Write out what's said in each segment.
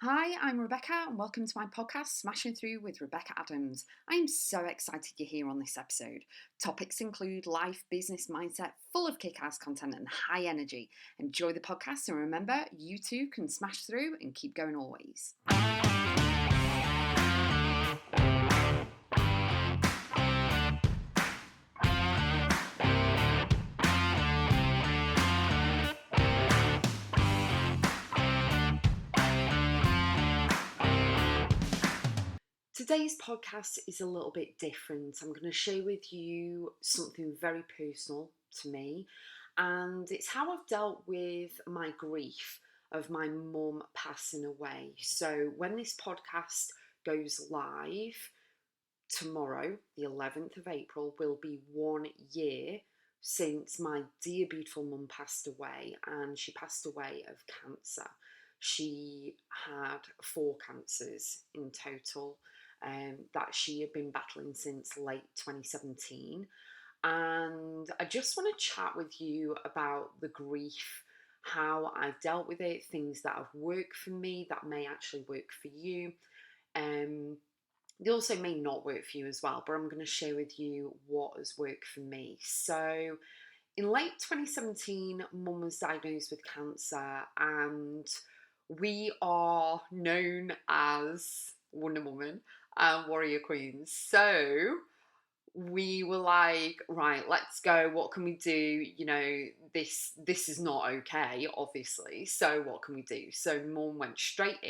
Hi, I'm Rebecca, and welcome to my podcast, Smashing Through with Rebecca Adams. I am so excited you're here on this episode. Topics include life, business, mindset, full of kick ass content and high energy. Enjoy the podcast, and remember, you too can smash through and keep going always. Today's podcast is a little bit different. I'm going to share with you something very personal to me, and it's how I've dealt with my grief of my mum passing away. So, when this podcast goes live tomorrow, the 11th of April, will be 1 year since my dear, beautiful mum passed away, and she passed away of cancer. She had 4 cancers in total that she had been battling since late 2017. And I just want to chat with you about the grief, how I've dealt with it, things that have worked for me that may actually work for you. They also may not work for you as well, but I'm going to share with you what has worked for me. So, in late 2017, mum was diagnosed with cancer, and we are known as Wonder Woman and Warrior Queens. So, we were like, right, let's go. What can we do? This is not okay, obviously. So what can we do? So mum went straight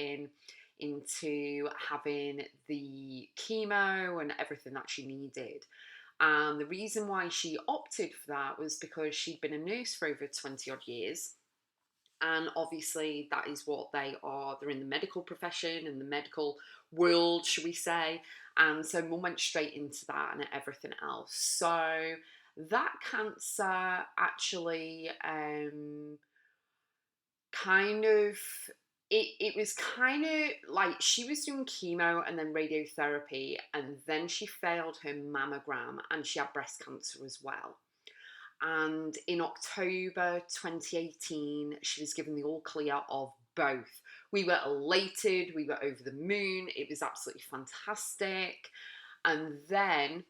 into having the chemo and everything that she needed. And the reason why she opted for that was because she'd been a nurse for over 20 odd years. And obviously, that is what they are. They're in the medical profession and the medical world, should we say. And so mum went straight into that and everything else. So that cancer actually kind of it was kind of like she was doing chemo and then radiotherapy, and then she failed her mammogram and she had breast cancer as well. And in October 2018, she was given the all clear of both. We were elated, we were over the moon, it was absolutely fantastic. And then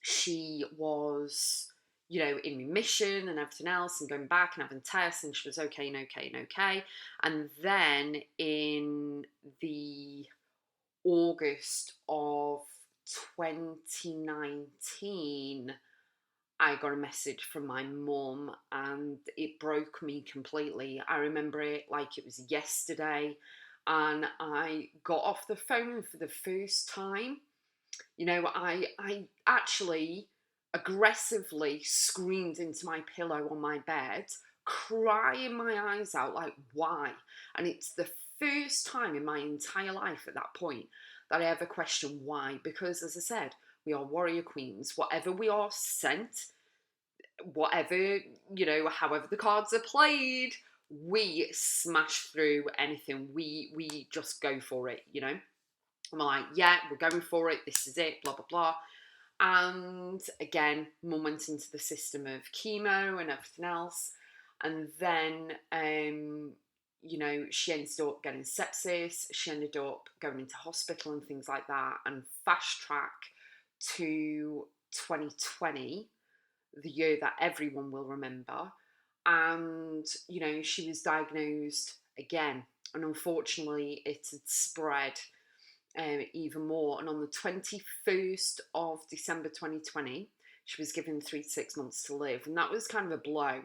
she was, in remission and everything else, and going back and having tests, and she was okay and okay and okay. And then in the August of 2019, I got a message from my mum and it broke me completely. I remember it like it was yesterday, and I got off the phone for the first time. I actually aggressively screamed into my pillow on my bed, crying my eyes out like, why? And it's the first time in my entire life at that point that I ever questioned why. Because, as I said, we are warrior queens. Whatever we are sent, whatever, however the cards are played, we smash through anything. We just go for it. I'm like, yeah, we're going for it. This is it, blah, blah, blah. And again, mum went into the system of chemo and everything else. And then, she ended up getting sepsis. She ended up going into hospital and things like that. And fast track to 2020, the year that everyone will remember. And, she was diagnosed again. And unfortunately, it had spread even more. And on the 21st of December 2020, she was given 3 to 6 months to live. And that was kind of a blow.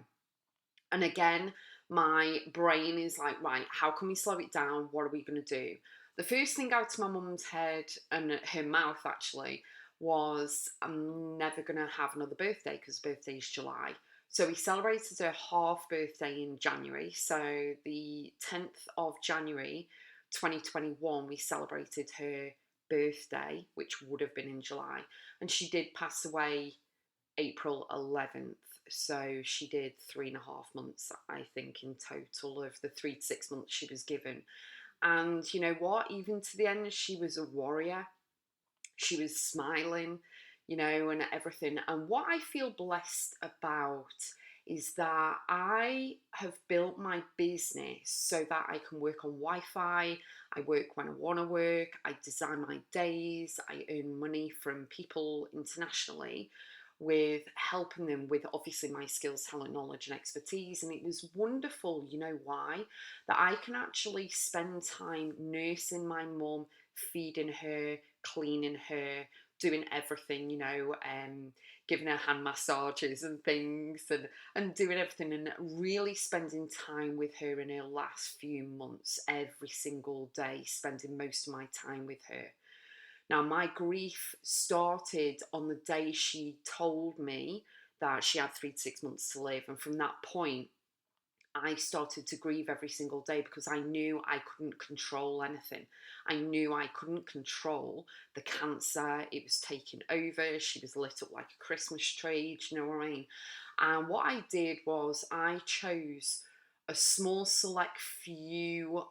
And again, my brain is like, right, how can we slow it down? What are we going to do? The first thing out of my mum's head and her mouth actually was, I'm never going to have another birthday because birthday is July. So we celebrated her half birthday in January. So the 10th of January 2021, we celebrated her birthday, which would have been in July. And she did pass away April 11th. So she did 3.5 months, I think, in total of the 3 to 6 months she was given. And you know what? Even to the end, she was a warrior. She was smiling, and everything. And what I feel blessed about is that I have built my business so that I can work on Wi-Fi. I work when I want to work. I design my days. I earn money from people internationally with helping them with obviously my skills, talent, knowledge, and expertise. And it was wonderful, you know why? That I can actually spend time nursing my mum, feeding her, cleaning her, doing everything, giving her hand massages and things, and doing everything, and really spending time with her in her last few months, every single day, spending most of my time with her. Now, my grief started on the day she told me that she had 3 to 6 months to live. And from that point, I started to grieve every single day because I knew I couldn't control anything. I knew I couldn't control the cancer. It was taking over. She was lit up like a Christmas tree. Do you know what I mean? And what I did was I chose a small select few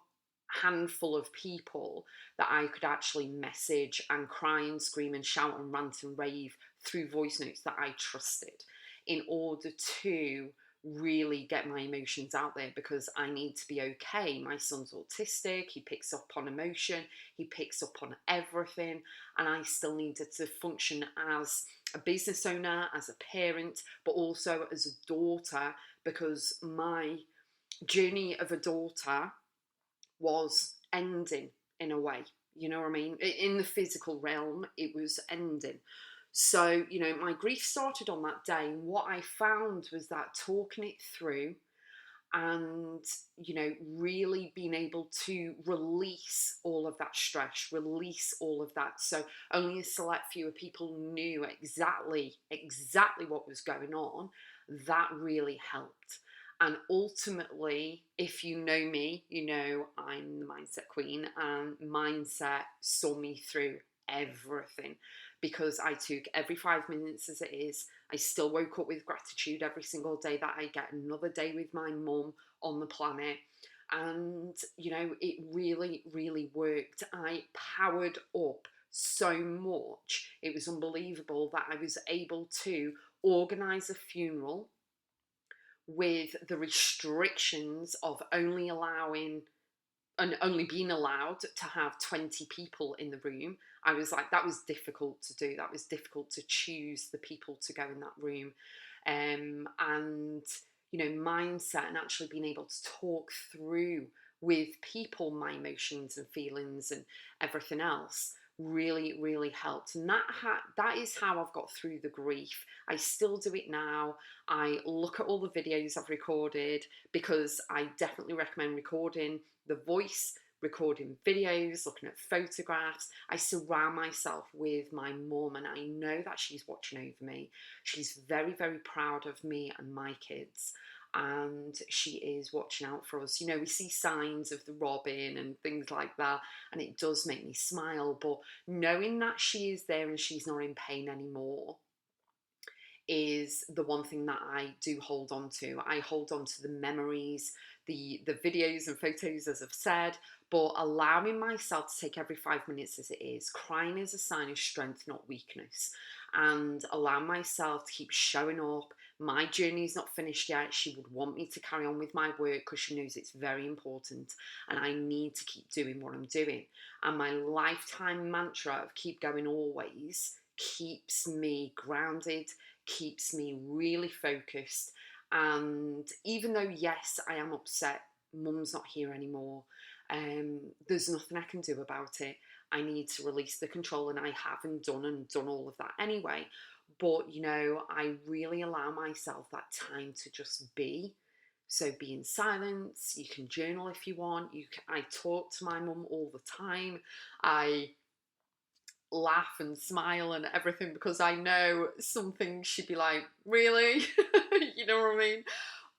handful of people that I could actually message and cry and scream and shout and rant and rave through voice notes that I trusted in order to really get my emotions out there, because I need to be okay. My son's autistic, he picks up on emotion, he picks up on everything, and I still needed to function as a business owner, as a parent, but also as a daughter, because my journey of a daughter was ending in a way. You know what I mean? In the physical realm, it was ending. So, my grief started on that day. And what I found was that talking it through and, really being able to release all of that stress, release all of that. So only a select few of people knew exactly what was going on. That really helped. And ultimately, if you know me, you know I'm the mindset queen, and mindset saw me through everything, because I took every 5 minutes as it is. I still woke up with gratitude every single day that I get another day with my mum on the planet. And, it really, really worked. I powered up so much. It was unbelievable that I was able to organise a funeral with the restrictions of only being allowed to have 20 people in the room. I was like, that was difficult to do. That was difficult to choose the people to go in that room. And, mindset and actually being able to talk through with people my emotions and feelings and everything else really, really helped. And that is how I've got through the grief. I still do it now. I look at all the videos I've recorded, because I definitely recommend recording the voice, recording videos, looking at photographs. I surround myself with my mum, and I know that she's watching over me. She's very, very proud of me and my kids, and she is watching out for us. We see signs of the robin and things like that, and it does make me smile. But knowing that she is there and she's not in pain anymore is the one thing that I do hold on to. I hold on to the memories, the videos and photos, as I've said, but allowing myself to take every 5 minutes as it is. Crying is a sign of strength, not weakness. And allow myself to keep showing up. My journey is not finished yet. She would want me to carry on with my work because she knows it's very important, and I need to keep doing what I'm doing. And my lifetime mantra of keep going always keeps me grounded, keeps me really focused. And even though, yes, I am upset, mum's not here anymore, there's nothing I can do about it. I need to release the control, and I haven't done all of that anyway. But, I really allow myself that time to just be. So be in silence. You can journal if you want. I talk to my mum all the time. I laugh and smile and everything, because I know something she'd be like, really? You know what I mean?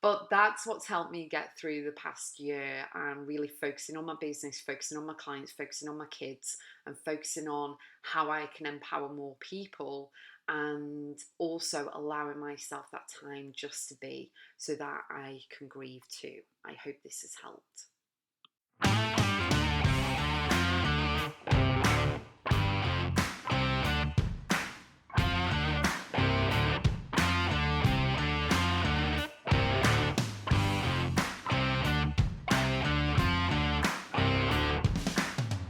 But that's what's helped me get through the past year, and really focusing on my business, focusing on my clients, focusing on my kids, and focusing on how I can empower more people, and also allowing myself that time just to be, so that I can grieve too. I hope this has helped.